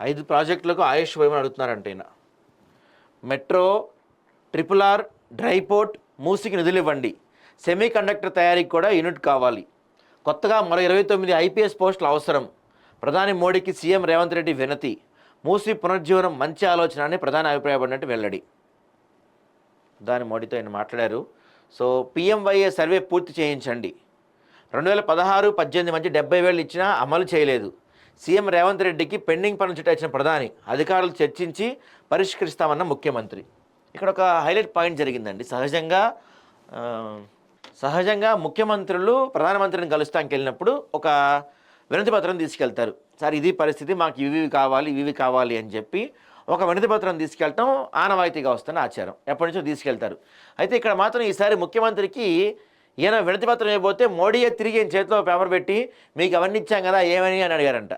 5 ప్రాజెక్టులకు ఆయుష్ వైమని అడుగుతున్నారంట ఈయన. Metro, triple R, dry port, మూసికి నిధులు ఇవ్వండి. సెమీ కండక్టర్ తయారీకి కూడా యూనిట్ కావాలి. కొత్తగా మరో 29 ఐపీఎస్ పోస్టులు అవసరం. ప్రధాని మోడీకి సీఎం రేవంత్ రెడ్డి వినతి. మూసి పునరుజ్జీవనం మంచి ఆలోచన అని ప్రధాని అభిప్రాయపడినట్టు వెల్లడి. ప్రధాని మోడీతో ఆయన మాట్లాడారు. సో పీఎంవైఏ సర్వే పూర్తి చేయించండి. 2016-18 మధ్య 70,000 ఇచ్చినా అమలు చేయలేదు. సీఎం రేవంత్ రెడ్డికి పెండింగ్ పనులు చిట్టా ఇచ్చిన ప్రధాని, అధికారులు చర్చించి పరిష్కరిస్తామన్న ముఖ్యమంత్రి. ఇక్కడ ఒక హైలైట్ పాయింట్ జరిగిందండి. సహజంగా ముఖ్యమంత్రులు ప్రధానమంత్రిని కలుస్తానికి వెళ్ళినప్పుడు ఒక వినతి పత్రం తీసుకెళ్తారు. సార్ ఇది పరిస్థితి, మాకు ఇవి కావాలి అని చెప్పి ఒక వినతి పత్రం తీసుకెళ్ళటం ఆనవాయితీగా వస్తున్న ఆచారం. ఎప్పటి నుంచో తీసుకెళ్తారు. అయితే ఇక్కడ మాత్రం ఈసారి ముఖ్యమంత్రికి ఈయన వినతి పత్రం ఇవ్వబోతే మోడీయే తిరిగి చేతిలో పేపర్ పెట్టి మీకు అవన్నీ ఇచ్చాం కదా ఏమని అని అడిగారంట.